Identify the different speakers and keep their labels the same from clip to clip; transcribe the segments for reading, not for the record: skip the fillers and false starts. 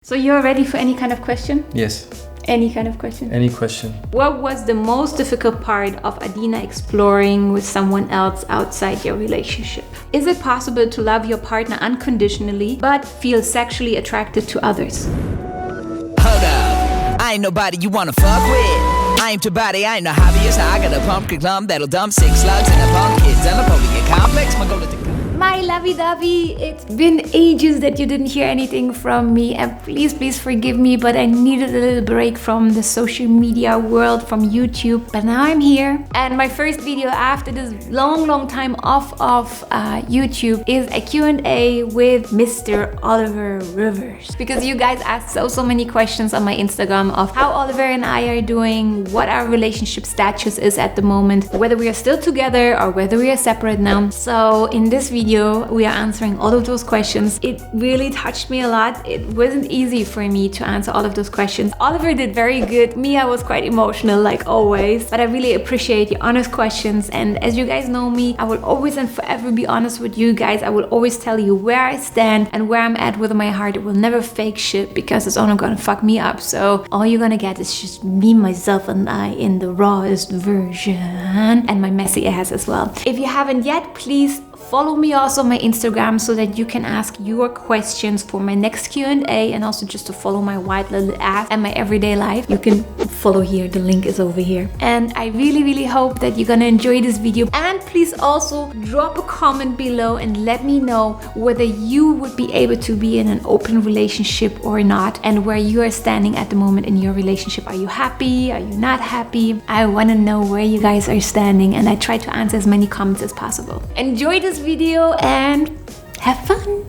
Speaker 1: So you're ready for any kind of question?
Speaker 2: Yes.
Speaker 1: Any kind of question?
Speaker 2: Any question.
Speaker 1: What was the most difficult part of Adina exploring with someone else outside your relationship? Is it possible to love your partner unconditionally but feel sexually attracted to others?
Speaker 3: Hold up, I ain't nobody you wanna fuck with. I ain't your body, I ain't no hobbyist. I got a pumpkin clump that'll dump 6 slugs in a pumpkin. Tell a get complex, my goal is to...
Speaker 1: My lovey-dovey, it's been ages that you didn't hear anything from me, and please forgive me, but I needed a little break from the social media world, from YouTube. But now I'm here, and my first video after this long time off of YouTube is a Q&A with Mr. Oliver Rivers, because you guys asked so many questions on my Instagram of how Oliver and I are doing, what our relationship status is at the moment, whether we are still together or whether we are separate now. So in this video we are answering all of those questions. It really touched me a lot. It wasn't easy for me to answer all of those questions. Oliver did very good. Me, I was quite emotional like always, but I really appreciate your honest questions. And as you guys know me, I will always and forever be honest with you guys. I will always tell you where I stand and where I'm at with my heart. It will never fake shit, because it's only gonna fuck me up. So all you're gonna get is just me, myself, and I in the rawest version, and my messy ass as well. If you haven't yet, please follow me also on my Instagram so that you can ask your questions for my next Q&A, and also just to follow my white little ass and my everyday life. You can follow here, the link is over here. And I really hope that you're gonna enjoy this video. And please also drop a comment below and let me know whether you would be able to be in an open relationship or not, and where you are standing at the moment in your relationship. Are you happy? Are you not happy? I wanna know where you guys are standing, and I try to answer as many comments as possible. Enjoy this video and have fun.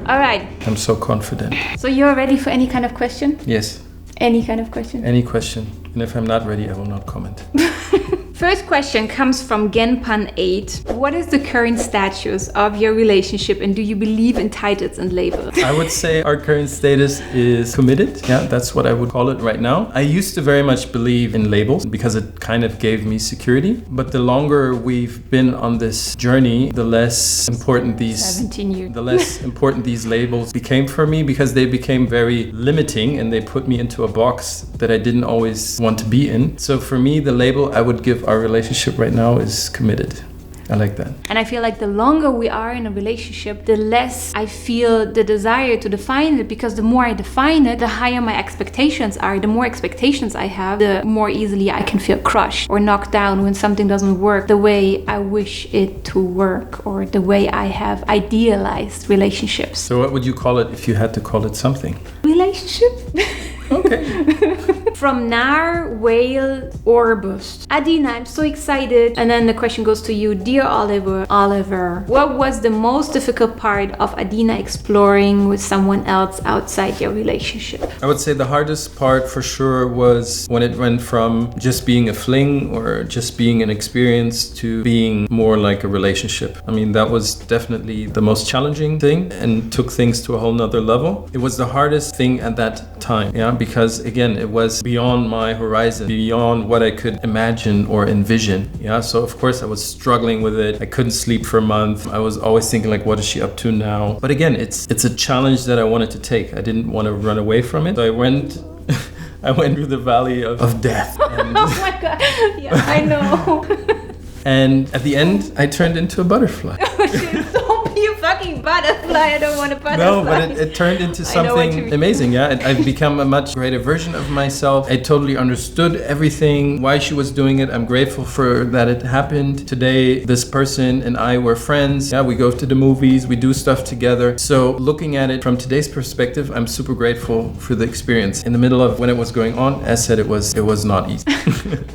Speaker 1: All right.
Speaker 2: I'm so confident.
Speaker 1: So you're ready for any kind of question?
Speaker 2: Yes.
Speaker 1: Any kind of question?
Speaker 2: Any question. And if I'm not ready, I will not comment.
Speaker 1: First question comes from Genpan8. What is the current status of your relationship, and do you believe in titles and labels?
Speaker 2: I would say our current status is committed. Yeah, that's what I would call it right now. I used to very much believe in labels because it kind of gave me security. But the longer we've been on this journey, the less important these
Speaker 1: 17 years.
Speaker 2: The less important these labels became for me, because they became very limiting and they put me into a box that I didn't always want to be in. So for me, the label I would give our relationship right now is committed. I like that.
Speaker 1: And I feel like the longer we are in a relationship, the less I feel the desire to define it, because the more I define it, the higher my expectations are. The more expectations I have, the more easily I can feel crushed or knocked down when something doesn't work the way I wish it to work, or the way I have idealized relationships.
Speaker 2: So what would you call it if you had to call it something?
Speaker 1: Relationship?
Speaker 2: Okay.
Speaker 1: From Nar Whale Orbust. Adina, I'm so excited. And then the question goes to you. Dear Oliver, what was the most difficult part of Adina exploring with someone else outside your relationship?
Speaker 2: I would say the hardest part for sure was when it went from just being a fling or just being an experience to being more like a relationship. I mean, that was definitely the most challenging thing and took things to a whole nother level. It was the hardest thing at that time, yeah, because again, it was beyond my horizon, beyond what I could imagine or envision. Yeah, so of course I was struggling with it. I couldn't sleep for a month. I was always thinking like, what is she up to now? But again, it's a challenge that I wanted to take. I didn't want to run away from it. So I went through the valley of death. And
Speaker 1: oh my God, yeah, I know.
Speaker 2: And at the end, I turned into a butterfly.
Speaker 1: Oh shit, don't be a fucking butterfly. I don't want a butterfly.
Speaker 2: No, but it turned into something amazing, yeah. I've become a much greater version of myself. I totally understood everything, why she was doing it. I'm grateful for that it happened. Today, this person and I were friends. Yeah, we go to the movies, we do stuff together. So looking at it from today's perspective, I'm super grateful for the experience. In the middle of when it was going on, as said, it was not easy.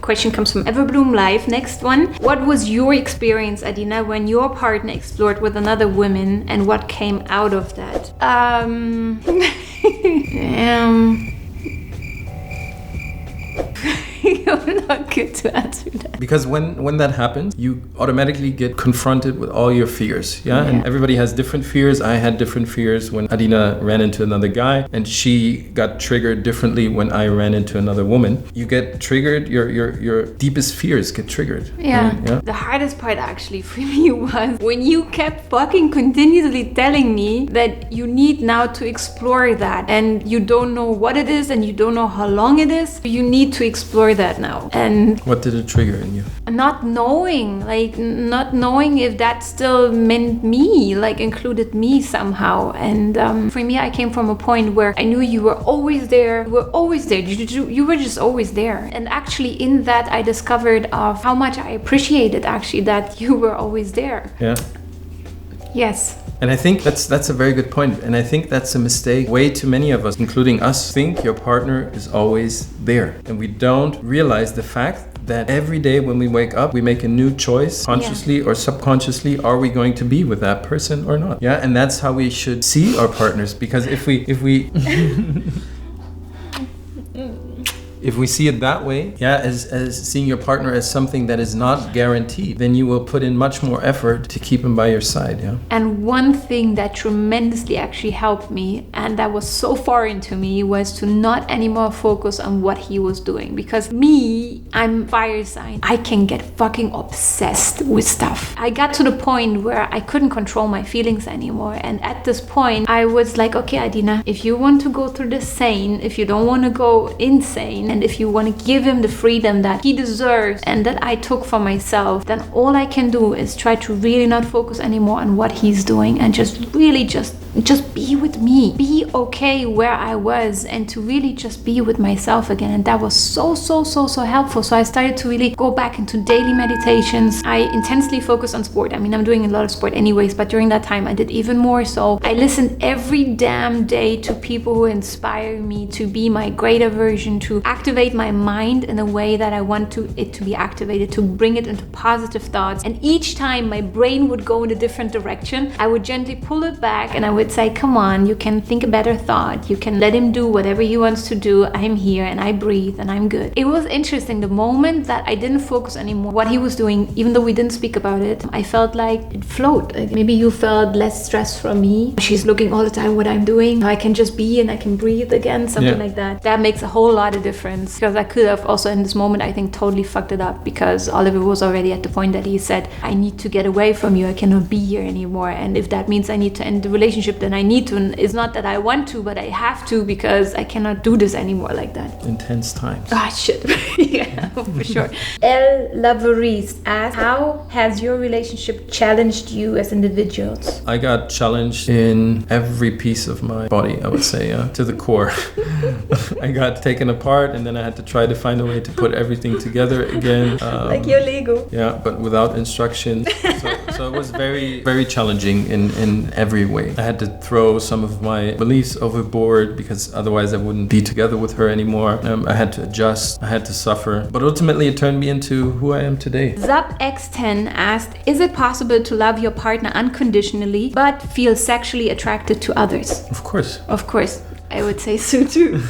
Speaker 1: Question comes from Everbloom Live. Next one. What was your experience, Adina, when your partner explored with another woman, and what came out of that? I'm not good to answer that.
Speaker 2: Because when that happens, you automatically get confronted with all your fears. Yeah. And everybody has different fears. I had different fears when Adina ran into another guy, and she got triggered differently when I ran into another woman. You get triggered, your deepest fears get triggered.
Speaker 1: Yeah. The hardest part actually for me was when you kept fucking continuously telling me that you need now to explore that, and you don't know what it is and you don't know how long it is. You need to explore that now. And
Speaker 2: what did it trigger in you?
Speaker 1: Not knowing if that still meant me, like included me somehow. And for me, I came from a point where I knew you were always there. You were always there. You were just always there. And actually in that, I discovered of how much I appreciated actually that you were always there.
Speaker 2: Yeah.
Speaker 1: Yes.
Speaker 2: And I think that's a very good point. And I think that's a mistake. Way too many of us, including us, think your partner is always there. And we don't realize the fact that every day when we wake up, we make a new choice, consciously or subconsciously. Are we going to be with that person or not? Yeah, and that's how we should see our partners. Because if we if we see it that way, as seeing your partner as something that is not guaranteed, then you will put in much more effort to keep him by your side. Yeah.
Speaker 1: And one thing that tremendously actually helped me, and that was so foreign to me, was to not anymore focus on what he was doing. Because me, I'm fire sign. I can get fucking obsessed with stuff. I got to the point where I couldn't control my feelings anymore. And at this point, I was like, okay, Adina, if you want to go through the sane, if you don't want to go insane, and if you want to give him the freedom that he deserves and that I took for myself, then all I can do is try to really not focus anymore on what he's doing and just really just be with me, be okay where I was, and to really just be with myself again. And that was so helpful. So I started to really go back into daily meditations. I intensely focused on sport. I mean, I'm doing a lot of sport anyways, but during that time I did even more. So I listened every damn day to people who inspire me to be my greater version, to activate my mind in a way that I want it to be activated, to bring it into positive thoughts. And each time my brain would go in a different direction, I would gently pull it back and I would say, come on, you can think a better thought. You can let him do whatever he wants to do. I'm here and I breathe and I'm good. It was interesting. The moment that I didn't focus anymore what he was doing, even though we didn't speak about it, I felt like it flowed. Like maybe you felt less stress from me. She's looking all the time what I'm doing. I can just be and I can breathe again, something like that. That makes a whole lot of difference, because I could have also in this moment, I think, totally fucked it up, because Oliver was already at the point that he said, I need to get away from you. I cannot be here anymore. And if that means I need to end the relationship, then I need to. And it's not that I want to, but I have to, because I cannot do this anymore like that.
Speaker 2: Intense times.
Speaker 1: Ah, shit. Yeah, for sure. El Lavaris asks, how has your relationship challenged you as individuals?
Speaker 2: I got challenged in every piece of my body, I would say, to the core. I got taken apart, and then I had to try to find a way to put everything together again.
Speaker 1: Like your Lego.
Speaker 2: Yeah, but without instructions. So it was very, very challenging in every way. I had to throw some of my beliefs overboard, because otherwise I wouldn't be together with her anymore. I had to adjust. I had to suffer. But ultimately it turned me into who I am today.
Speaker 1: ZapX10 asked, is it possible to love your partner unconditionally but feel sexually attracted to others?
Speaker 2: Of course.
Speaker 1: Of course. I would say so too.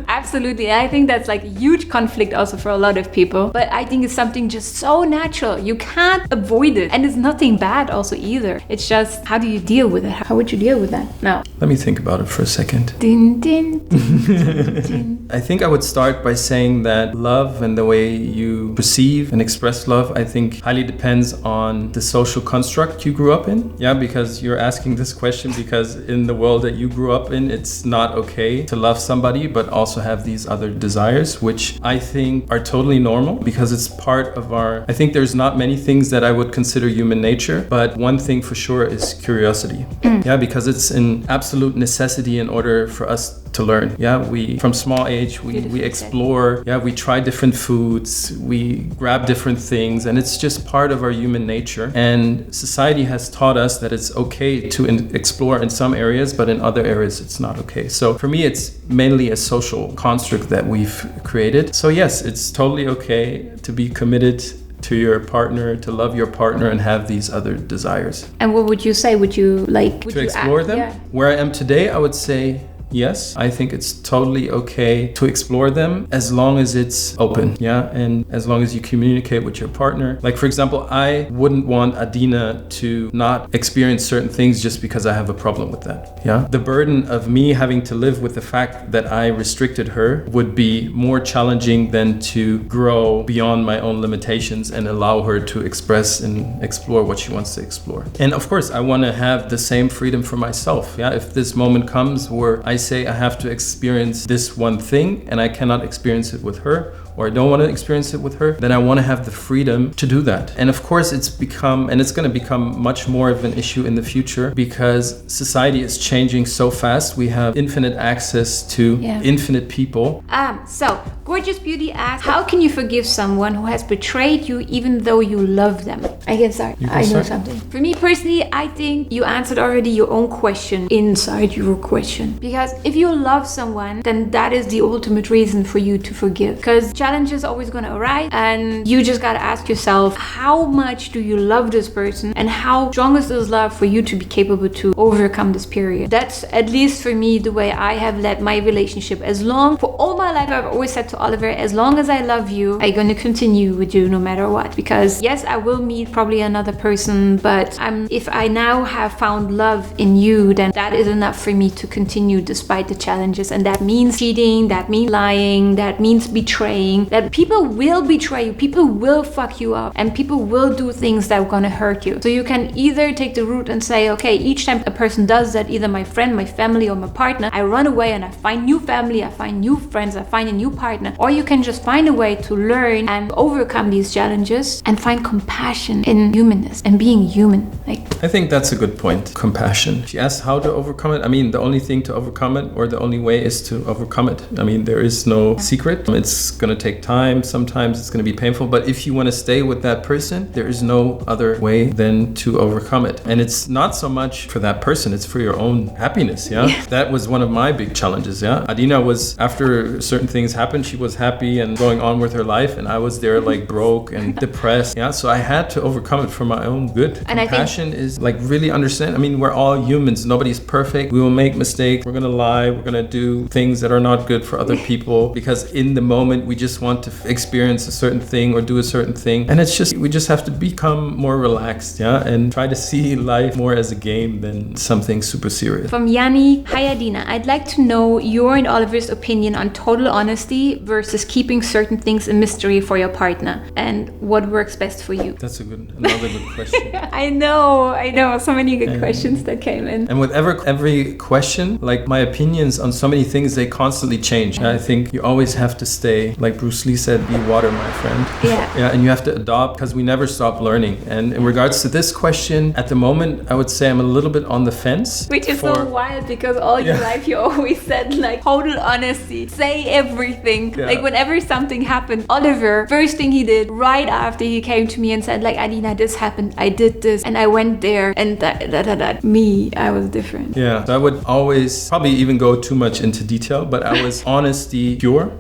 Speaker 1: Absolutely. I think that's like a huge conflict also for a lot of people. But I think it's something just so natural. You can't avoid it. And it's nothing bad also either. It's just, how do you deal with it? How would you deal with that? Now,
Speaker 2: let me think about it for a second.
Speaker 1: Din, din, din, din, din.
Speaker 2: I think I would start by saying that love and the way you perceive and express love, I think highly depends on the social construct you grew up in. Yeah, because you're asking this question because in the world that you grew up in, it's not okay to love somebody but also have these other desires, which I think are totally normal, because it's part of our, I think there's not many things that I would consider human nature, but one thing for sure is curiosity. Yeah, because it's an absolute necessity in order for us to learn. Yeah, we from small age we explore. Yeah, we try different foods, we grab different things, and it's just part of our human nature. And society has taught us that it's okay to explore in some areas, but in other areas it's not okay. So for me, it's mainly a social construct that we've created. So yes, it's totally okay to be committed to your partner, to love your partner, and have these other desires.
Speaker 1: And what would you say? Would you like to
Speaker 2: explore them?
Speaker 1: Yeah.
Speaker 2: Where I am today, I would say yes, I think it's totally okay to explore them as long as it's open, yeah, and as long as you communicate with your partner. Like, for example, I wouldn't want Adina to not experience certain things just because I have a problem with that, yeah. The burden of me having to live with the fact that I restricted her would be more challenging than to grow beyond my own limitations and allow her to express and explore what she wants to explore. And of course, I want to have the same freedom for myself, yeah. If this moment comes where I say I have to experience this one thing and I cannot experience it with her, or I don't want to experience it with her, then I want to have the freedom to do that. And of course, it's going to become much more of an issue in the future because society is changing so fast. We have infinite access to infinite people.
Speaker 1: So Gorgeous Beauty asks, how can you forgive someone who has betrayed you even though you love them? I can start. I know something. For me personally, I think you answered already your own question inside your question. Because if you love someone, then that is the ultimate reason for you to forgive. Because challenge is always going to arise, and you just got to ask yourself, how much do you love this person, and how strong is this love for you to be capable to overcome this period? That's, at least for me, the way I have led my relationship. For all my life, I've always said to Oliver, as long as I love you, I'm going to continue with you no matter what. Because yes, I will meet probably another person, but if I now have found love in you, then that is enough for me to continue despite the challenges. And that means cheating, that means lying, that means betraying, that people will betray you, people will fuck you up, and people will do things that are gonna hurt you. So you can either take the route and say, okay, each time a person does that, either my friend, my family, or my partner, I run away and I find new family, I find new friends, I find a new partner. Or you can just find a way to learn and overcome these challenges and find compassion in humanness and being human.
Speaker 2: I think that's a good point. Compassion. She asked how to overcome it. I mean, the only thing to overcome it, or the only way, is to overcome it. I mean, there is no secret. It's going to take time. Sometimes it's going to be painful. But if you want to stay with that person, there is no other way than to overcome it. And it's not so much for that person, it's for your own happiness. Yeah. That was one of my big challenges. Yeah. Adina was, after certain things happened, she was happy and going on with her life. And I was there like broke and depressed. Yeah. So I had to overcome it for my own good. And compassion is like really understand. I mean, we're all humans. Nobody's perfect. We will make mistakes. We're going to lie. We're going to do things that are not good for other people because in the moment we just want to experience a certain thing or do a certain thing. And it's just, we just have to become more relaxed, yeah, and try to see life more as a game than something super serious.
Speaker 1: From Yanni, hi Adina, I'd like to know your and Oliver's opinion on total honesty versus keeping certain things a mystery for your partner, and what works best for you.
Speaker 2: That's another good question.
Speaker 1: I know, so many good questions that came in.
Speaker 2: And with every question, like my opinions on so many things, they constantly change. And I think you always have to stay, like Bruce Lee said, be water, my friend. Yeah, and you have to adopt because we never stop learning. And in regards to this question, at the moment, I would say I'm a little bit on the fence.
Speaker 1: Which is so wild because all your life you always said like total honesty, say everything. Yeah. Like whenever something happened, Oliver, first thing he did right after he came to me and said like, Adina, this happened, I did this, and I went there, and that. Me, I was different.
Speaker 2: Yeah, so I would always probably even go too much into detail, but I was honesty pure.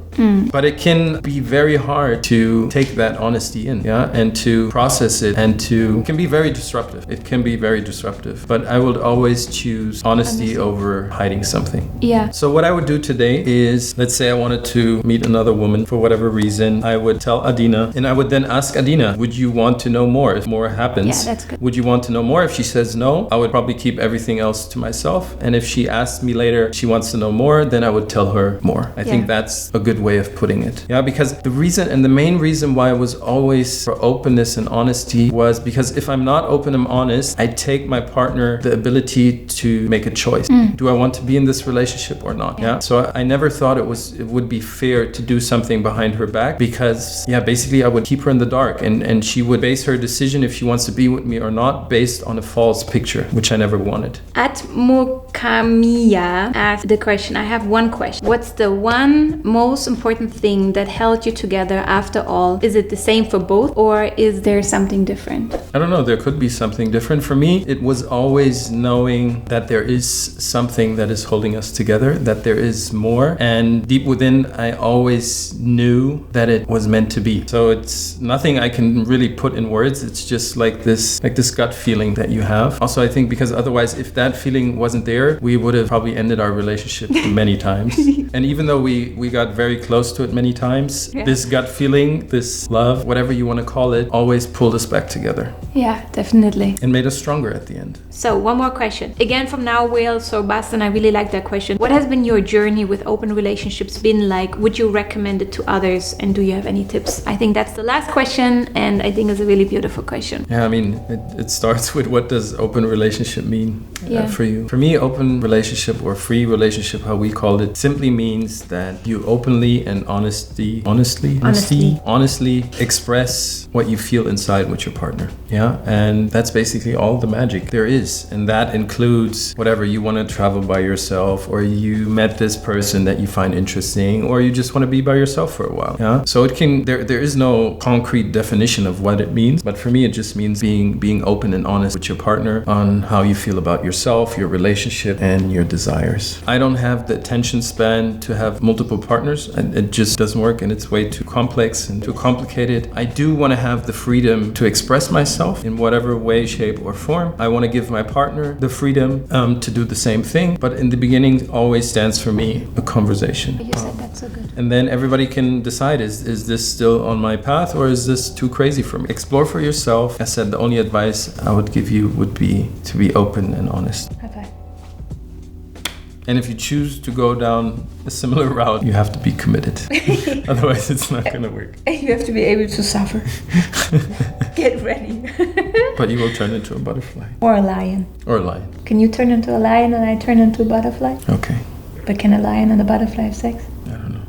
Speaker 2: But it can be very hard to take that honesty in, yeah, and to process it, and it can be very disruptive. It can be very disruptive. But I would always choose honesty over hiding something.
Speaker 1: Yeah.
Speaker 2: So what I would do today is, let's say I wanted to meet another woman for whatever reason, I would tell Adina, and I would then ask Adina, would you want to know more if more happens?
Speaker 1: Yeah, that's good.
Speaker 2: Would you want to know more? If she says no, I would probably keep everything else to myself. And if she asks me later, she wants to know more, then I would tell her more. I think that's a good way of putting it. Yeah, because the reason and the main reason why I was always for openness and honesty was because if I'm not open and honest, I take my partner the ability to make a choice. Do I want to be in this relationship or not? Yeah. So I never thought it would be fair to do something behind her back because basically I would keep her in the dark and she would base her decision if she wants to be with me or not based on a false picture, which I never wanted.
Speaker 1: At Mokamiya asked the question, I have one question. What's the one most important thing that that held you together after all? Is it the same for both, or is there something different?
Speaker 2: I don't know, there could be something different. For me, it was always knowing that there is something that is holding us together, that there is more. And deep within, I always knew that it was meant to be. So it's nothing I can really put in words. It's just like this gut feeling that you have. Also, I think because otherwise, if that feeling wasn't there, we would have probably ended our relationship many times. And even though we got very close to it many times, this gut feeling, this love, whatever you want to call it, always pulled us back together.
Speaker 1: Yeah, definitely.
Speaker 2: And made us stronger at the end.
Speaker 1: So one more question. Again, from Now Wales or Boston, I really like that question. What has been your journey with open relationships been like? Would you recommend it to others? And do you have any tips? I think that's the last question, and I think it's a really beautiful question.
Speaker 2: Yeah, I mean, it starts with, what does open relationship mean for you? For me, open relationship or free relationship, how we call it, simply means that you openly and honestly express what you feel inside with your partner. Yeah, and that's basically all the magic there is. And that includes whatever you want to travel by yourself, or you met this person that you find interesting, or you just want to be by yourself for a while. Yeah, so it can, there is no concrete definition of what it means, but for me it just means being open and honest with your partner on how you feel about yourself, your relationship, and your desires. I don't have the attention span to have multiple partners, and it just doesn't work, and it's way too complex and too complicated. I do want to have the freedom to express myself in whatever way, shape, or form. I want to give my partner the freedom to do the same thing, but in the beginning always stands for me a conversation.
Speaker 1: You said that so good.
Speaker 2: And then everybody can decide, is this still on my path, or is this too crazy for me? Explore for yourself. I said the only advice I would give you would be to be open and honest.
Speaker 1: Okay.
Speaker 2: And if you choose to go down a similar route, you have to be committed. Otherwise, it's not going to work.
Speaker 1: You have to be able to suffer. Get ready.
Speaker 2: But you will turn into a butterfly.
Speaker 1: Or a lion.
Speaker 2: Or a lion.
Speaker 1: Can you turn into a lion and I turn into a butterfly?
Speaker 2: Okay.
Speaker 1: But can a lion and a butterfly have sex?
Speaker 2: I don't know.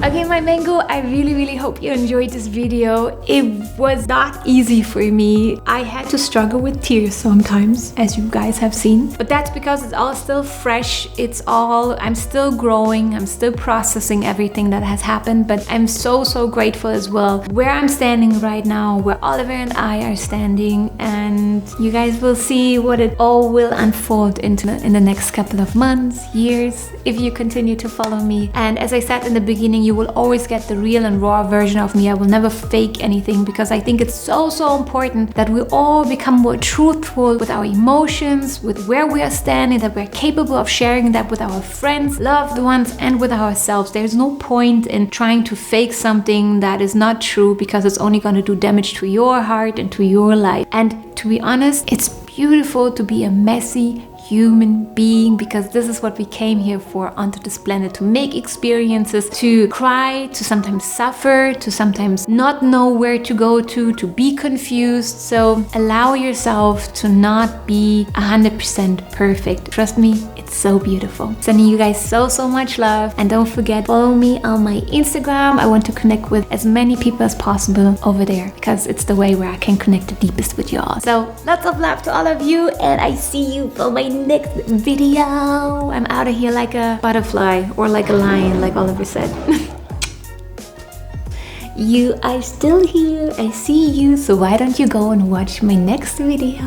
Speaker 1: Okay, my mango, I really hope you enjoyed this video. It was not easy for me. I had to struggle with tears sometimes, as you guys have seen. But that's because it's all still fresh. I'm still growing. I'm still processing everything that has happened. But I'm so grateful as well where I'm standing right now, where Oliver and I are standing. And you guys will see what it all will unfold into in the next couple of months, years, if you continue to follow me. And as I said in the beginning, you will always get the real and raw version of me. I will never fake anything, because I think it's so important that we all become more truthful with our emotions, with where we are standing, that we're capable of sharing that with our friends, loved ones, and with ourselves. There's no point in trying to fake something that is not true, because it's only going to do damage to your heart and to your life. And to be honest, it's beautiful to be a messy human being, because this is what we came here for onto this planet, to make experiences, to cry, to sometimes suffer, to sometimes not know where to go to be confused. So allow yourself to not be 100% perfect. Trust me, it's so beautiful. Sending you guys so much love, and don't forget, follow me on my Instagram. I want to connect with as many people as possible over there, because it's the way where I can connect the deepest with y'all. So lots of love to all of you, and I see you for my next video. I'm out of here like a butterfly, or like a lion, like Oliver said. You are still here. I see you. So why don't you go and watch my next video?